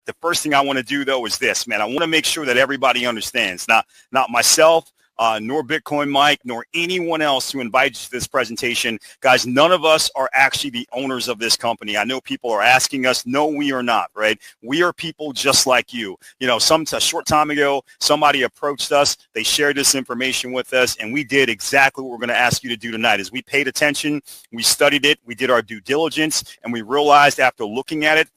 The first thing I want to do, though, is this, man. I want to make sure that everybody understands, not myself, nor Bitcoin Mike, nor anyone else who invited you to this presentation. Guys, none of us are actually the owners of this company. I know people are asking us. No, we are not, right? We are people just like you. You know, a short time ago, somebody approached us. They shared this information with us, and we did exactly what we're going to ask you to do tonight. Is we paid attention, we studied it, we did our due diligence, and we realized after looking at it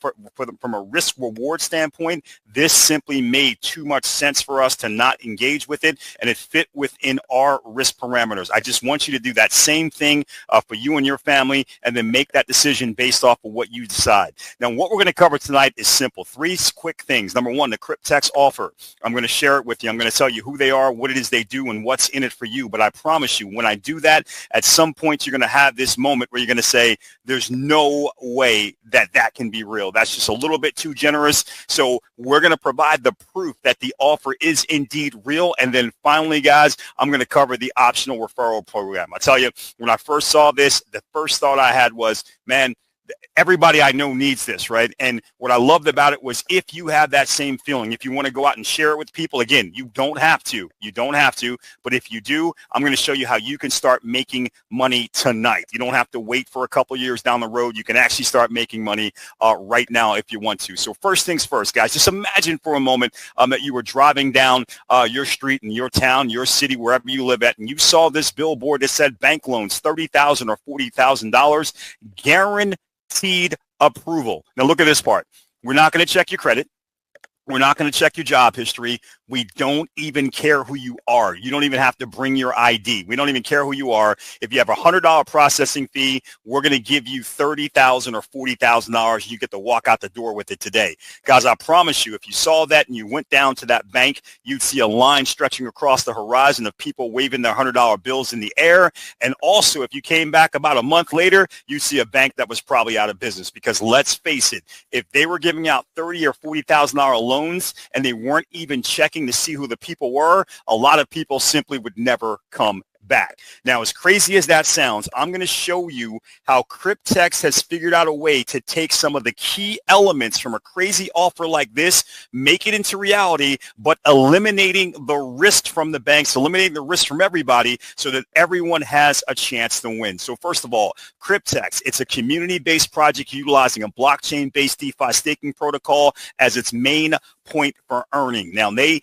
from a risk-reward standpoint, this simply made too much sense for us to not engage with it, and it fit within our risk parameters. I just want you to do that same thing for you and your family, and then make that decision based off of what you decide. Now, what we're going to cover tonight is simple. 3 quick things. Number 1, the Cryptex offer. I'm going to share it with you. I'm going to tell you who they are, what it is they do, and what's in it for you. But I promise you, when I do that, at some point, you're going to have this moment where you're going to say, there's no way that that can be real. That's just a little bit too generous. So we're going to provide the proof that the offer is indeed real. And then finally, guys, I'm going to cover the optional referral program. I tell you, when I first saw this, the first thought I had was, man, everybody I know needs this, right? And what I loved about it was, if you have that same feeling, if you want to go out and share it with people, again, you don't have to, but if you do, I'm going to show you how you can start making money tonight. You don't have to wait for a couple years down the road. You can actually start making money right now if you want to. So first things first, guys, just imagine for a moment that you were driving down your street in your town, your city, wherever you live at, and you saw this billboard that said bank loans, $30,000 or $40,000, guaranteed approval. Now look at this part. We're not going to check your credit. We're not going to check your job history. We don't even care who you are. You don't even have to bring your ID. We don't even care who you are. If you have a $100 processing fee, we're going to give you $30,000 or $40,000. You get to walk out the door with it today. Guys, I promise you, if you saw that and you went down to that bank, you'd see a line stretching across the horizon of people waving their $100 bills in the air. And also, if you came back about a month later, you'd see a bank that was probably out of business. Because let's face it, if they were giving out $30,000 or $40,000 loans and they weren't even checking to see who the people were, a lot of people simply would never come back. Now, as crazy as that sounds, I'm going to show you how Cryptex has figured out a way to take some of the key elements from a crazy offer like this, make it into reality, but eliminating the risk from the banks, eliminating the risk from everybody so that everyone has a chance to win. So first of all, Cryptex, it's a community-based project utilizing a blockchain-based DeFi staking protocol as its main point for earning. Now, they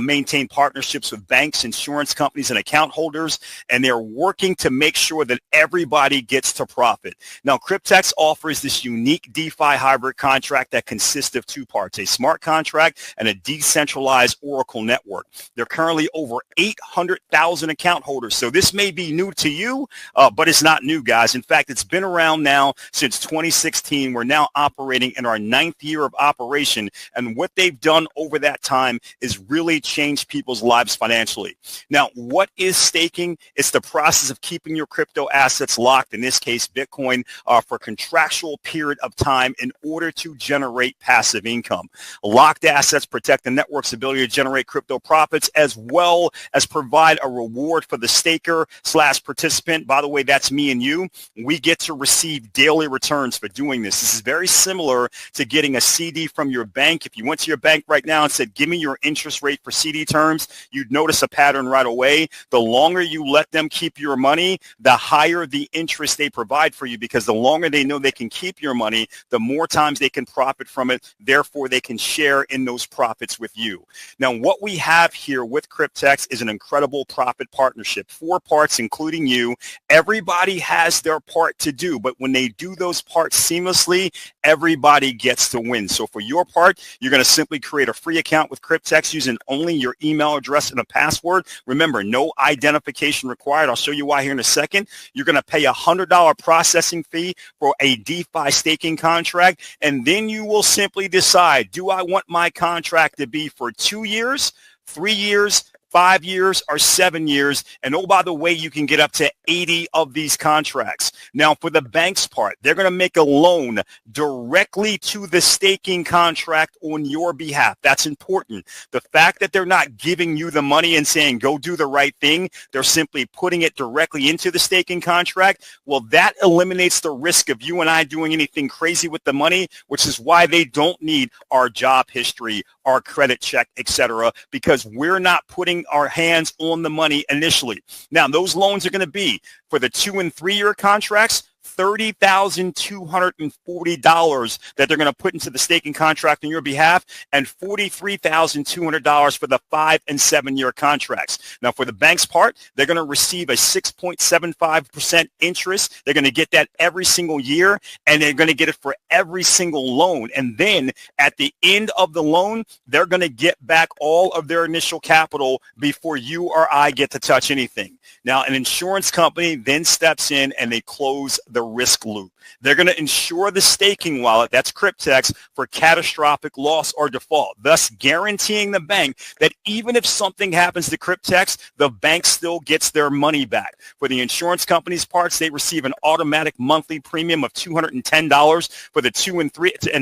maintain partnerships with banks, insurance companies, and account holders, and they're working to make sure that everybody gets to profit. Now, Cryptex offers this unique DeFi hybrid contract that consists of 2 parts, a smart contract and a decentralized Oracle network. There are currently over 800,000 account holders, so this may be new to you, but it's not new, guys. In fact, it's been around now since 2016. We're now operating in our 9th year of operation, and what they've done over that time is really change people's lives financially. Now, what is staking? It's the process of keeping your crypto assets locked, in this case, Bitcoin, for a contractual period of time in order to generate passive income. Locked assets protect the network's ability to generate crypto profits, as well as provide a reward for the staker/participant. By the way, that's me and you. We get to receive daily returns for doing this. This is very similar to getting a CD from your bank. If you went to your bank right now and said, give me your interest rate for CD terms, you'd notice a pattern right away. The longer you let them keep your money, the higher the interest they provide for you, because the longer they know they can keep your money, the more times they can profit from it. Therefore, they can share in those profits with you. Now, what we have here with Cryptex is an incredible profit partnership. 4 parts, including you. Everybody has their part to do, but when they do those parts seamlessly, everybody gets to win. So for your part, you're going to simply create a free account with Cryptex using only your email address and a password. Remember, no identification required. I'll show you why here in a second. You're going to pay a $100 processing fee for a DeFi staking contract, and then you will simply decide, do I want my contract to be for 2 years, 3 years, 5 years or 7 years. And oh, by the way, you can get up to 80 of these contracts. Now, for the bank's part, they're going to make a loan directly to the staking contract on your behalf. That's important. The fact that they're not giving you the money and saying, go do the right thing, they're simply putting it directly into the staking contract. Well, that eliminates the risk of you and I doing anything crazy with the money, which is why they don't need our job history, our credit check, etc., because we're not putting our hands on the money initially. Now, those loans are going to be for the 2 and 3 year contracts, $30,240 that they're going to put into the staking contract on your behalf, and $43,200 for the 5 and 7 year contracts. Now, for the bank's part, they're going to receive a 6.75% interest. They're going to get that every single year, and they're going to get it for every single loan. And then at the end of the loan, they're going to get back all of their initial capital before you or I get to touch anything. Now, an insurance company then steps in and they close the risk loop. They're going to insure the staking wallet, that's Cryptex, for catastrophic loss or default, thus guaranteeing the bank that even if something happens to Cryptex, the bank still gets their money back. For the insurance company's parts, they receive an automatic monthly premium of $210 for the 2 and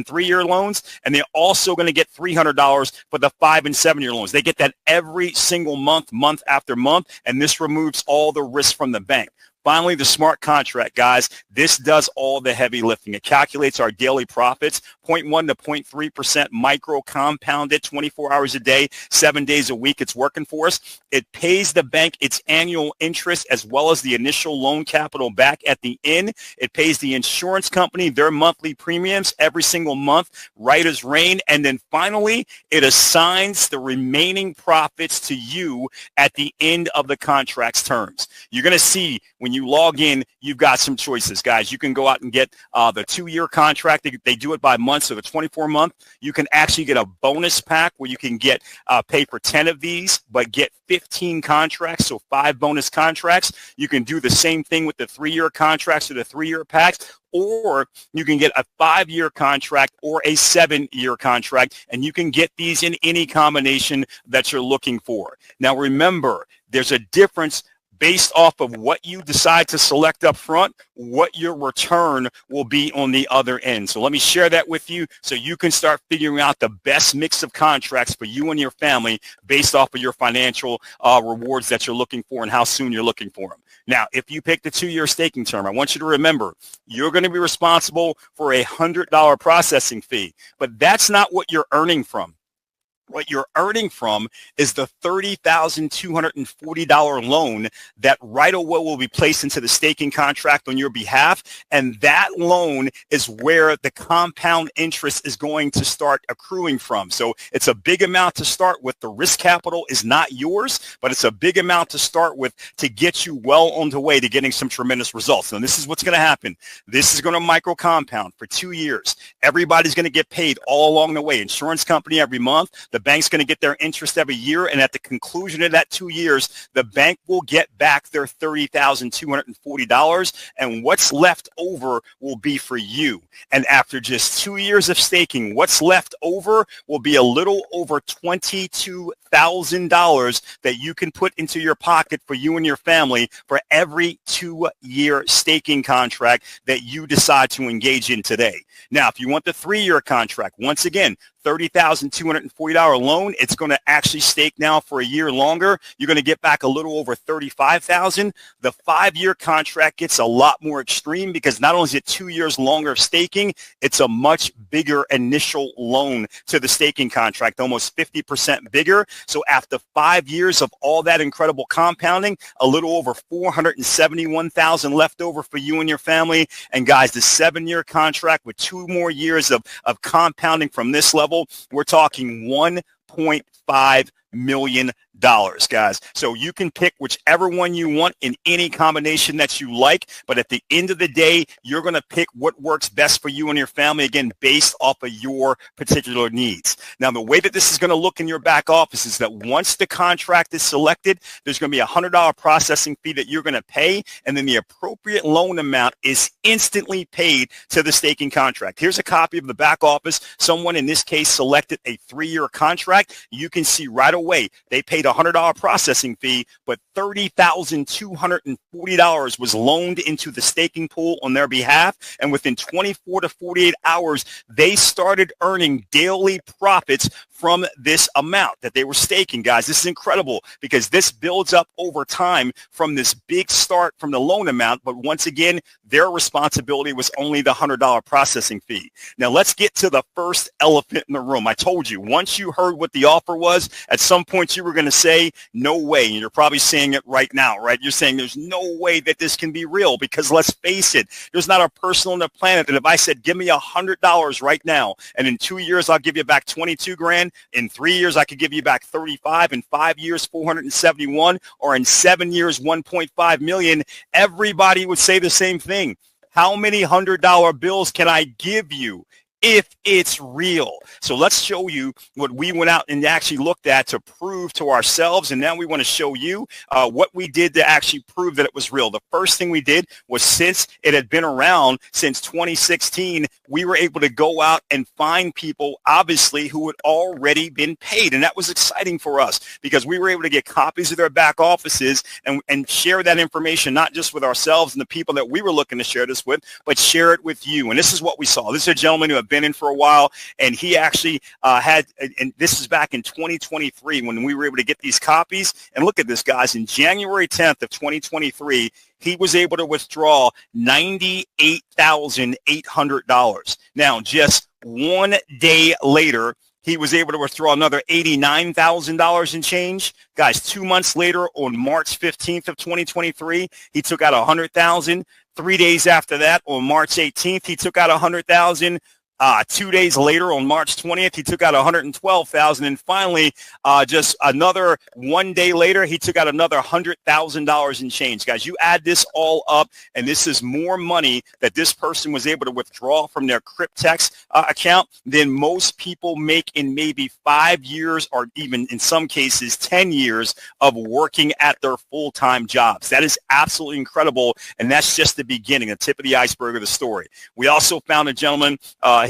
3 year loans, and they're also going to get $300 for the 5 and 7 year loans. They get that every single month, month after month, and this removes all the risk from the bank. Finally, the smart contract, guys. This does all the heavy lifting. It calculates our daily profits, 0.1 to 0.3% micro compounded 24 hours a day, 7 days a week. It's working for us. It pays the bank its annual interest as well as the initial loan capital back at the end. It pays the insurance company their monthly premiums every single month, right as rain. And then finally, it assigns the remaining profits to you at the end of the contract's terms. You're going to see when you log in, you've got some choices, guys. You can go out and get the 2 year contract. They do it by month, so the 24 month. You can actually get a bonus pack where you can get pay for 10 of these, but get 15 contracts, so 5 bonus contracts. You can do the same thing with the 3 year contracts or the 3 year packs, or you can get a 5 year contract or a 7 year contract, and you can get these in any combination that you're looking for. Now, remember, there's a difference based off of what you decide to select up front, what your return will be on the other end. So let me share that with you so you can start figuring out the best mix of contracts for you and your family based off of your financial rewards that you're looking for and how soon you're looking for them. Now, if you pick the 2 year staking term, I want you to remember, you're going to be responsible for a $100 processing fee, but that's not what you're earning from. What you're earning from is the $30,240 loan that right away will be placed into the staking contract on your behalf. And that loan is where the compound interest is going to start accruing from. So it's a big amount to start with. The risk capital is not yours, but it's a big amount to start with to get you well on the way to getting some tremendous results. And this is what's going to happen. This is going to micro compound for 2 years. Everybody's going to get paid all along the way. Insurance company every month. The bank's going to get their interest every year, and at the conclusion of that 2 years, the bank will get back their $30,240, and what's left over will be for you. And after just 2 years of staking, what's left over will be a little over $22,000 that you can put into your pocket for you and your family for every 2 year staking contract that you decide to engage in today. Now, if you want the 3 year contract, once again, $30,240 loan, it's going to actually stake now for a year longer. You're going to get back a little over $35,000. The 5 year contract gets a lot more extreme because not only is it 2 years longer of staking, it's a much bigger initial loan to the staking contract, almost 50% bigger. So after 5 years of all that incredible compounding, a little over $471,000 left over for you and your family. And guys, the 7 year contract with 2 more years of compounding from this level, we're talking $1.5 million, guys. So you can pick whichever one you want in any combination that you like, but at the end of the day, you're going to pick what works best for you and your family, again, based off of your particular needs. Now, the way that this is going to look in your back office is that once the contract is selected, there's going to be a $100 processing fee that you're going to pay, and then the appropriate loan amount is instantly paid to the staking contract. Here's a copy of the back office. Someone in this case selected a 3 year contract. You can see right away way. They paid a $100 processing fee, but $30,240 was loaned into the staking pool on their behalf. And within 24 to 48 hours, they started earning daily profits from this amount that they were staking, guys. This is incredible because this builds up over time from this big start from the loan amount. But once again, their responsibility was only the $100 processing fee. Now, let's get to the first elephant in the room. I told you, once you heard what the offer was, at some point you were going to say, no way. And you're probably saying it right now, right? You're saying there's no way that this can be real because let's face it, there's not a person on the planet that if I said, give me $100 right now, and in 2 years, I'll give you back 22 grand. In 3 years, I could give you back 35. In 5 years, 471, or in 7 years, 1.5 million. Everybody would say the same thing. How many $100 bills can I give you if it's real? So let's show you what we went out and actually looked at to prove to ourselves. And now we want to show you what we did to actually prove that it was real. The first thing we did was, since it had been around since 2016, we were able to go out and find people, obviously, who had already been paid. And that was exciting for us because we were able to get copies of their back offices and share that information, not just with ourselves and the people that we were looking to share this with, but share it with you. And this is what we saw. This is a gentleman who had been in for a while, and he actually had, and this is back in 2023 when we were able to get these copies. And look at this, guys. In January 10th of 2023, he was able to withdraw $98,800. Now, just 1 day later, he was able to withdraw another $89,000 in change. Guys, 2 months later, on March 15th of 2023, he took out $100,000. 3 days after that, on March 18th, he took out $100,000. 2 days later, on March 20th, he took out $112,000, and finally, just another 1 day later, he took out another $100,000 in change. Guys, you add this all up, and this is more money that this person was able to withdraw from their Cryptex account than most people make in maybe 5 years, or even in some cases 10 years of working at their full-time jobs. That is absolutely incredible, and that's just the beginning, the tip of the iceberg of the story. We also found a gentleman.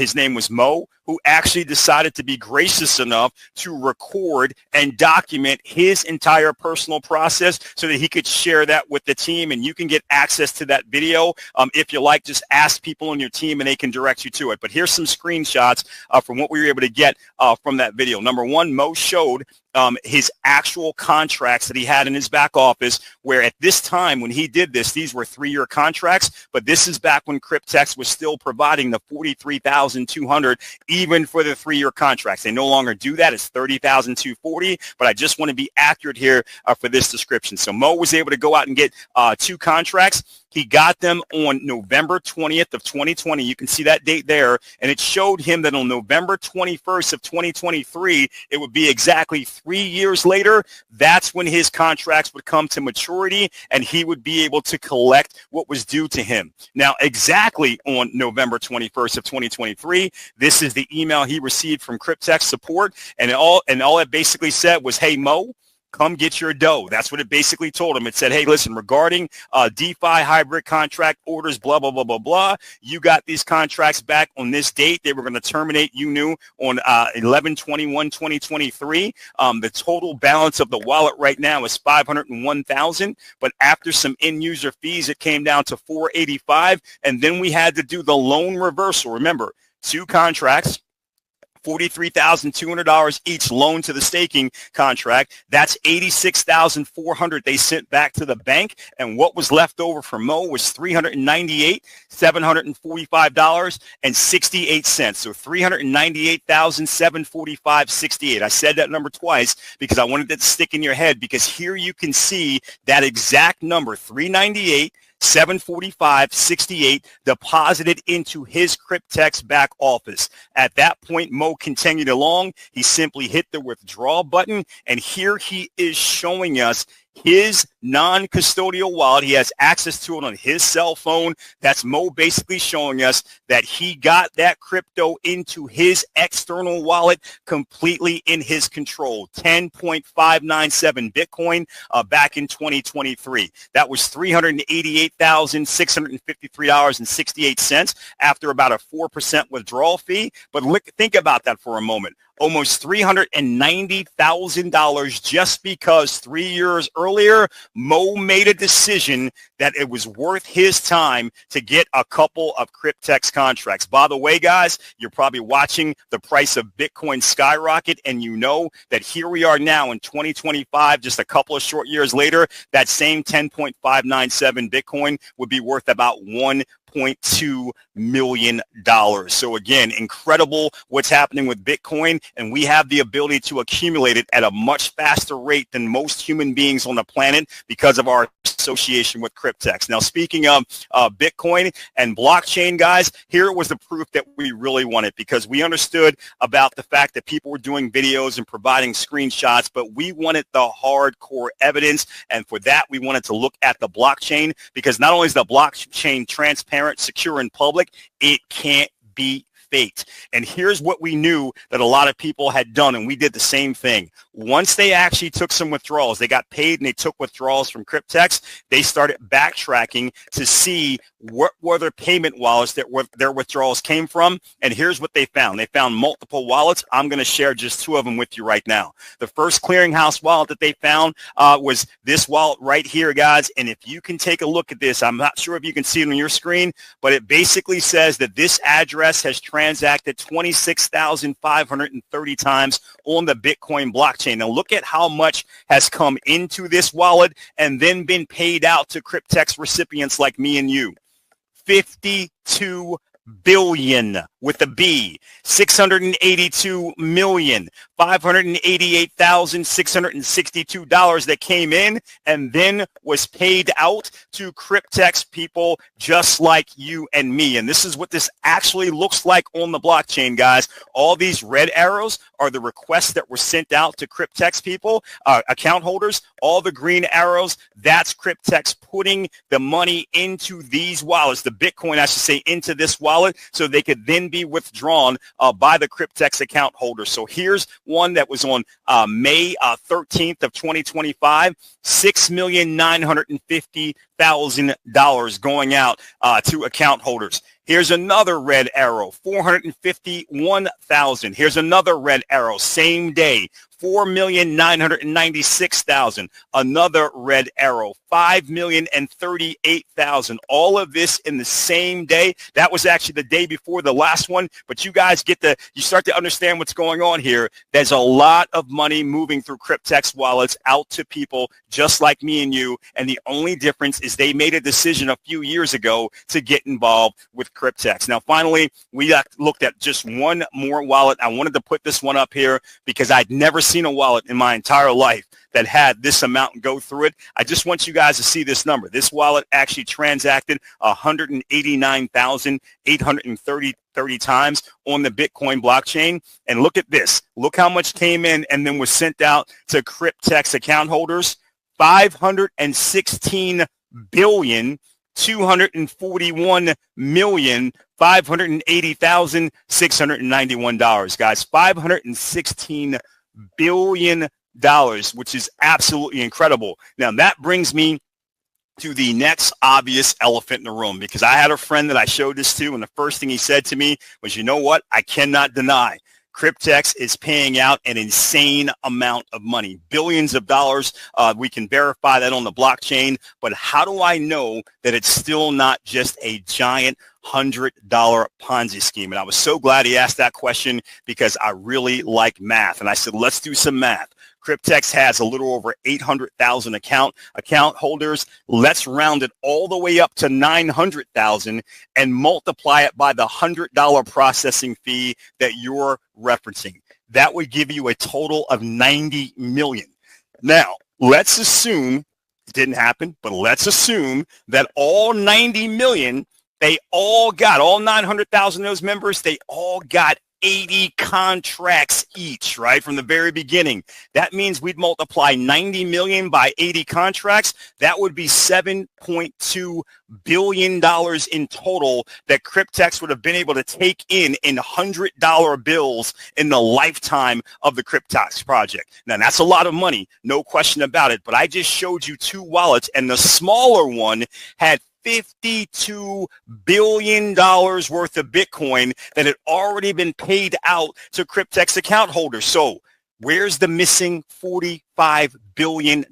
His name was Mo, who actually decided to be gracious enough to record and document his entire personal process so that he could share that with the team. And you can get access to that video. If you like, just ask people on your team and they can direct you to it. But here's some screenshots from what we were able to get from that video. Number one, Mo showed his actual contracts that he had in his back office, where at this time when he did this, these were 3-year contracts, but this is back when Cryptex was still providing the $43,200 even for the 3-year contracts. They no longer do that. It's $30,240, but I just want to be accurate here for this description. So Mo was able to go out and get 2 contracts. He got them on November 20th of 2020. You can see that date there. And it showed him that on November 21st of 2023, it would be exactly 3 years later. That's when his contracts would come to maturity and he would be able to collect what was due to him. Now, exactly on November 21st of 2023, this is the email he received from Cryptex support. And all it basically said was, hey, Mo, come get your dough. That's what it basically told him. It said, hey, listen, regarding DeFi hybrid contract orders, blah, blah, blah, blah, blah. You got these contracts back on this date. They were going to terminate, you knew, on 11/21/2023. The total balance of the wallet right now is $501,000. But after some end user fees, it came down to $485. And then we had to do the loan reversal. Remember, 2 contracts, $43,200 each loan to the staking contract. That's $86,400 they sent back to the bank. And what was left over for Mo was $398,745.68. So $398,745.68. I said that number twice because I wanted that to stick in your head, because here you can see that exact number, $398,745.68, deposited into his Cryptex back office. At that point, Mo continued along. He simply hit the withdraw button, and here he is showing us his non-custodial wallet. He has access to it on his cell phone. That's Mo basically showing us that he got that crypto into his external wallet completely in his control. 10.597 Bitcoin back in 2023. That was $388,653.68 after about a 4% withdrawal fee. But think about that for a moment. Almost $390,000 just because 3 years earlier, Mo made a decision that it was worth his time to get a couple of Cryptex contracts. By the way, guys, you're probably watching the price of Bitcoin skyrocket, and you know that here we are now in 2025, just a couple of short years later, that same 10.597 Bitcoin would be worth about $1.2 million. So again, incredible what's happening with Bitcoin, and we have the ability to accumulate it at a much faster rate than most human beings on the planet because of our association with Cryptex. Now, speaking of Bitcoin and blockchain, guys, here was the proof that we really wanted, because we understood about the fact that people were doing videos and providing screenshots, but we wanted the hardcore evidence, and for that, we wanted to look at the blockchain, because not only is the blockchain transparent, secure, and public, it can't be faked. And here's what we knew that a lot of people had done, and we did the same thing. Once they actually took some withdrawals, they got paid and they took withdrawals from Cryptex, they started backtracking to see what were their payment wallets that their withdrawals came from. And here's what they found. They found multiple wallets. I'm going to share just two of them with you right now. The first clearinghouse wallet that they found was this wallet right here, guys. And if you can take a look at this, I'm not sure if you can see it on your screen, but it basically says that this address has transacted 26,530 times on the Bitcoin blockchain. Now look at how much has come into this wallet and then been paid out to Cryptex recipients like me and you. 52 billion with a B, 682,588,662 that came in and then was paid out to Cryptex people just like you and me. And this is what this actually looks like on the blockchain, guys. All these red arrows are the requests that were sent out to Cryptex people, account holders. All the green arrows, that's Cryptex putting the money into these wallets, the Bitcoin, I should say, into this wallet, so they could then be withdrawn by the Cryptex account holder. So here's one that was on May 13th of 2025, $6,950,000 going out to account holders. Here's another red arrow, 451,000. Here's another red arrow, same day, 4,996,000. Another red arrow, 5,038,000. All of this in the same day. That was actually the day before the last one, but you guys you start to understand what's going on here. There's a lot of money moving through Cryptex wallets out to people just like me and you, and the only difference is they made a decision a few years ago to get involved with Cryptex. Now, finally, we looked at just one more wallet. I wanted to put this one up here because I'd never seen a wallet in my entire life that had this amount go through it. I just want you guys to see this number. This wallet actually transacted 189,830 times on the Bitcoin blockchain. And look at this. Look how much came in and then was sent out to Cryptex account holders. $516,241,580,691, guys. $516 billion, which is absolutely incredible. Now that brings me to the next obvious elephant in the room, because I had a friend that I showed this to, and the first thing he said to me was, you know what? I cannot deny Cryptex is paying out an insane amount of money, billions of dollars. We can verify that on the blockchain, but how do I know that it's still not just a giant $100 Ponzi scheme? And I was so glad he asked that question, because I really like math. And I said, let's do some math. Cryptex has a little over 800,000 account holders. Let's round it all the way up to 900,000 and multiply it by the $100 processing fee that you're referencing. That would give you a total of 90 million. Now, let's assume it didn't happen, but let's assume that all 90 million, they all got, all 900,000 of those members, they all got 80 contracts each, right, from the very beginning. That means we'd multiply 90 million by 80 contracts. That would be $7.2 billion in total that Cryptex would have been able to take in $100 bills in the lifetime of the Cryptex project. Now, that's a lot of money, no question about it, but I just showed you two wallets, and the smaller one had $52 billion worth of Bitcoin that had already been paid out to Cryptex account holders. So where's the missing $45 billion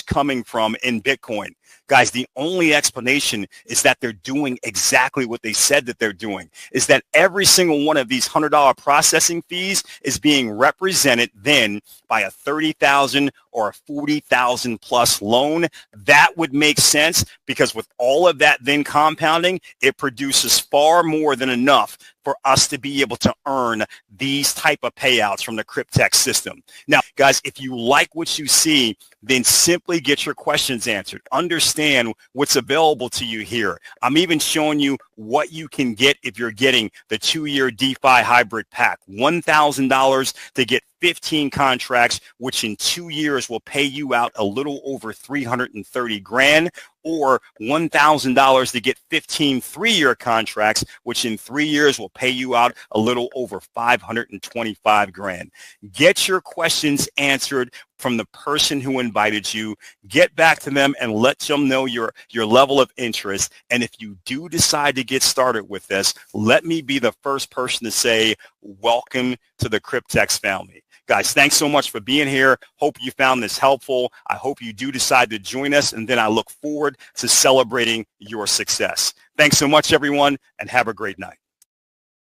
coming from in Bitcoin? Guys, the only explanation is that they're doing exactly what they said that they're doing, is that every single one of these $100 processing fees is being represented then by a $30,000 or a $40,000 plus loan. That would make sense because with all of that then compounding, it produces far more than enough for us to be able to earn these type of payouts from the Cryptex system. Now, guys, if you like what you see, then simply get your questions answered. Understand what's available to you here. I'm even showing you what you can get if you're getting the 2-year DeFi hybrid pack. $1,000 to get 15 contracts, which in 2 years will pay you out a little over 330 grand, or $1,000 to get 15 3-year contracts, which in 3 years will pay you out a little over 525 grand. Get your questions answered from the person who invited you. Get back to them and let them know your level of interest. And if you do decide to get started with this, let me be the first person to say, welcome to the Cryptex family. Guys, thanks so much for being here. Hope you found this helpful. I hope you do decide to join us, and then I look forward to celebrating your success. Thanks so much, everyone, and have a great night.